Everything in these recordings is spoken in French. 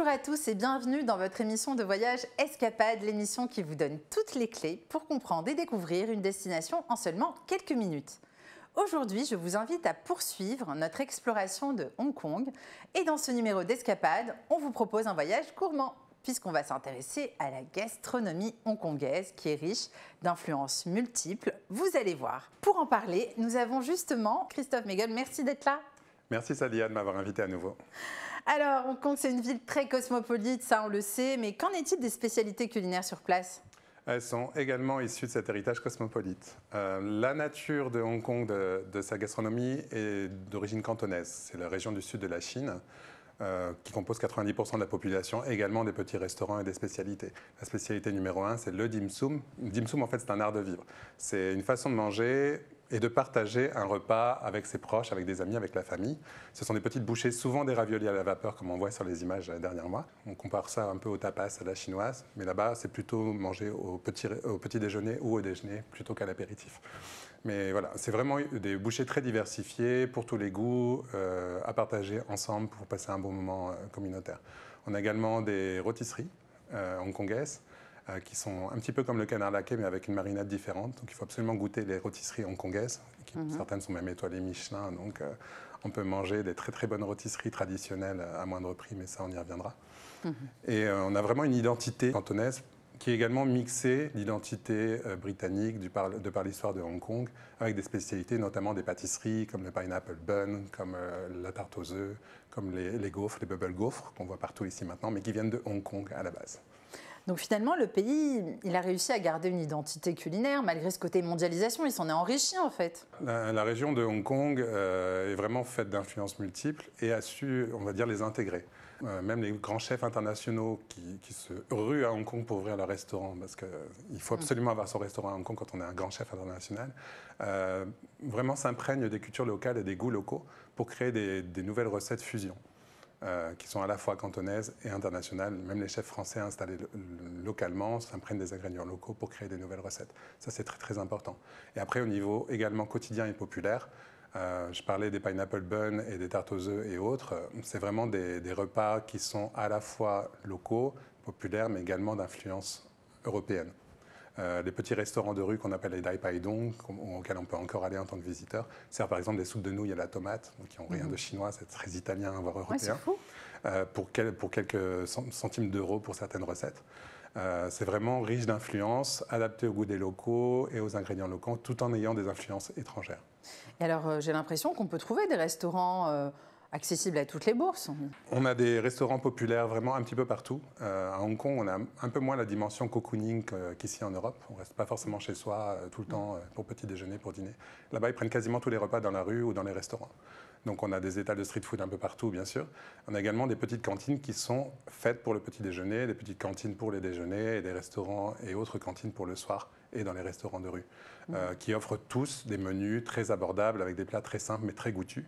Bonjour à tous et bienvenue dans votre émission de voyage Escapade, l'émission qui vous donne toutes les clés pour comprendre et découvrir une destination en seulement quelques minutes. Aujourd'hui, je vous invite à poursuivre notre exploration de Hong Kong et dans ce numéro d'Escapade, on vous propose un voyage gourmand puisqu'on va s'intéresser à la gastronomie hongkongaise qui est riche d'influences multiples, vous allez voir. Pour en parler, nous avons justement Christophe Megel, merci d'être là. Merci Sadia de m'avoir invité à nouveau. Alors, Hong Kong, c'est une ville très cosmopolite, ça on le sait, mais qu'en est-il des spécialités culinaires sur place ? Elles sont également issues de cet héritage cosmopolite. La nature de Hong Kong, de sa gastronomie, est d'origine cantonaise. C'est la région du sud de la Chine qui compose 90% de la population, également des petits restaurants et des spécialités. La spécialité numéro 1, c'est le dim sum. Le dim sum, en fait, c'est un art de vivre. C'est une façon de manger et de partager un repas avec ses proches, avec des amis, avec la famille. Ce sont des petites bouchées, souvent des raviolis à la vapeur, comme on voit sur les images dernièrement. On compare ça un peu au tapas à la chinoise, mais là-bas, c'est plutôt manger au petit déjeuner ou au déjeuner, plutôt qu'à l'apéritif. Mais voilà, c'est vraiment des bouchées très diversifiées, pour tous les goûts, à partager ensemble pour passer un bon moment communautaire. On a également des rôtisseries hongkongaises, qui sont un petit peu comme le canard laqué, mais avec une marinade différente. Donc il faut absolument goûter les rôtisseries hongkongaises. Certaines sont même étoilées Michelin, donc on peut manger des très très bonnes rôtisseries traditionnelles à moindre prix, mais ça on y reviendra. Et on a vraiment une identité cantonaise qui est également mixée d'identité britannique de par l'histoire de Hong Kong, avec des spécialités, notamment des pâtisseries comme le pineapple bun, comme la tarte aux œufs, comme les gaufres, les bubble gaufres, qu'on voit partout ici maintenant, mais qui viennent de Hong Kong à la base. Donc finalement, le pays, il a réussi à garder une identité culinaire, malgré ce côté mondialisation, il s'en est enrichi en fait. La région de Hong Kong est vraiment faite d'influences multiples et a su, on va dire, les intégrer. Même les grands chefs internationaux qui se ruent à Hong Kong pour ouvrir leur restaurant, parce qu'il faut absolument avoir son restaurant à Hong Kong quand on est un grand chef international, vraiment s'imprègnent des cultures locales et des goûts locaux pour créer des nouvelles recettes fusion. Qui sont à la fois cantonaises et internationales. Même les chefs français installés localement s'imprègnent des ingrédients locaux pour créer des nouvelles recettes. Ça, c'est très, très important. Et après, au niveau également quotidien et populaire, je parlais des pineapple buns et des tartes aux œufs et autres. C'est vraiment des repas qui sont à la fois locaux, populaires, mais également d'influence européenne. Les petits restaurants de rue qu'on appelle les Dai Pai Dong, auxquels on peut encore aller en tant que visiteur, servent par exemple des soupes de nouilles à la tomate, donc qui n'ont rien de chinois, c'est très italien, voire européen, pour quelques centimes d'euros pour certaines recettes. C'est vraiment riche d'influences, adapté au goût des locaux et aux ingrédients locaux, tout en ayant des influences étrangères. Et alors, j'ai l'impression qu'on peut trouver des restaurants accessibles à toutes les bourses. On a des restaurants populaires vraiment un petit peu partout. À Hong Kong, on a un peu moins la dimension cocooning qu'ici en Europe. On ne reste pas forcément chez soi tout le temps pour petit déjeuner, pour dîner. Là-bas, ils prennent quasiment tous les repas dans la rue ou dans les restaurants. Donc on a des étals de street food un peu partout, bien sûr. On a également des petites cantines qui sont faites pour le petit déjeuner, des petites cantines pour les déjeuners, et des restaurants et autres cantines pour le soir et dans les restaurants de rue, qui offrent tous des menus très abordables avec des plats très simples mais très goûtus.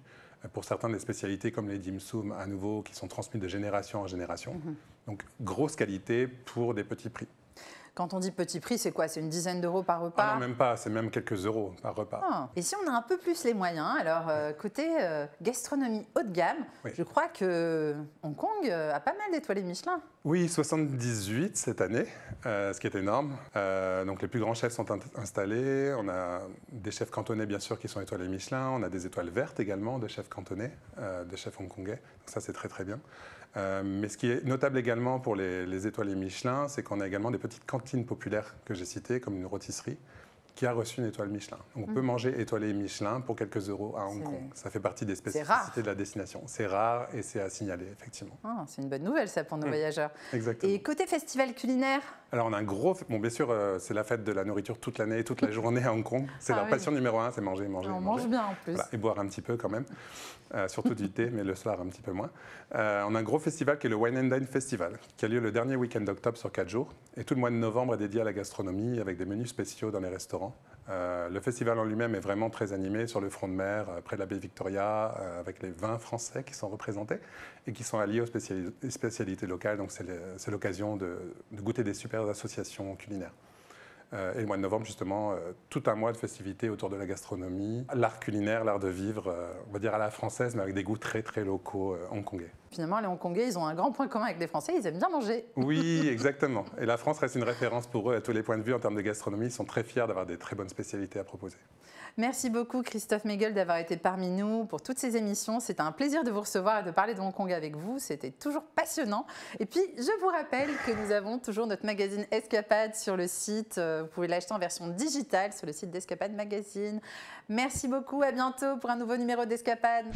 Pour certains des spécialités comme les dim sum, à nouveau, qui sont transmises de génération en génération. Donc, grosse qualité pour des petits prix. Quand on dit petit prix, c'est quoi? C'est une dizaine d'euros par repas? Ah non, même pas, c'est même quelques euros par repas. Ah. Et si on a un peu plus les moyens, alors côté gastronomie haut de gamme, je crois que Hong Kong a pas mal d'étoilés Michelin. Oui, 78 cette année, ce qui est énorme. Donc les plus grands chefs sont installés. On a des chefs cantonais, bien sûr, qui sont étoilés Michelin. On a des étoiles vertes également de chefs cantonais, de chefs hongkongais. Donc ça, c'est très, très bien. Mais ce qui est notable également pour les étoilés Michelin, c'est qu'on a également des petites cantines populaires que j'ai citées, comme une rôtisserie, qui a reçu une étoile Michelin. Donc on peut manger étoilé Michelin pour quelques euros à Hong Kong. Ça fait partie des spécificités de la destination. C'est rare et c'est à signaler, effectivement. Ah, c'est une bonne nouvelle, ça, pour nos voyageurs. Exactement. Et côté festival culinaire? Alors on a un gros... Bon, bien sûr, c'est la fête de la nourriture toute l'année et toute la journée à Hong Kong. C'est leur passion numéro 1, c'est manger, manger, on manger. mange bien, en plus. Voilà, et boire un petit peu, quand même. Surtout du thé, mais le soir, un petit peu moins. On a un gros festival qui est le Wine and Dine Festival, qui a lieu le dernier week-end d'octobre sur 4 jours. Et tout le mois de novembre est dédié à la gastronomie, avec des menus spéciaux dans les restaurants. Le festival en lui-même est vraiment très animé sur le front de mer, près de la baie Victoria, avec les vins français qui sont représentés et qui sont alliés aux spécialités locales. Donc c'est l'occasion de goûter des super associations culinaires. Et le mois de novembre, justement, tout un mois de festivités autour de la gastronomie, l'art culinaire, l'art de vivre, on va dire à la française, mais avec des goûts très, très locaux hongkongais. Finalement, les Hongkongais, ils ont un grand point commun avec les Français, ils aiment bien manger. Oui, exactement. Et la France reste une référence pour eux à tous les points de vue en termes de gastronomie. Ils sont très fiers d'avoir des très bonnes spécialités à proposer. Merci beaucoup Christophe Megel d'avoir été parmi nous pour toutes ces émissions. C'était un plaisir de vous recevoir et de parler de Hong Kong avec vous. C'était toujours passionnant. Et puis, je vous rappelle que nous avons toujours notre magazine Escapade sur le site. Vous pouvez l'acheter en version digitale sur le site d'Escapade Magazine. Merci beaucoup. À bientôt pour un nouveau numéro d'Escapade.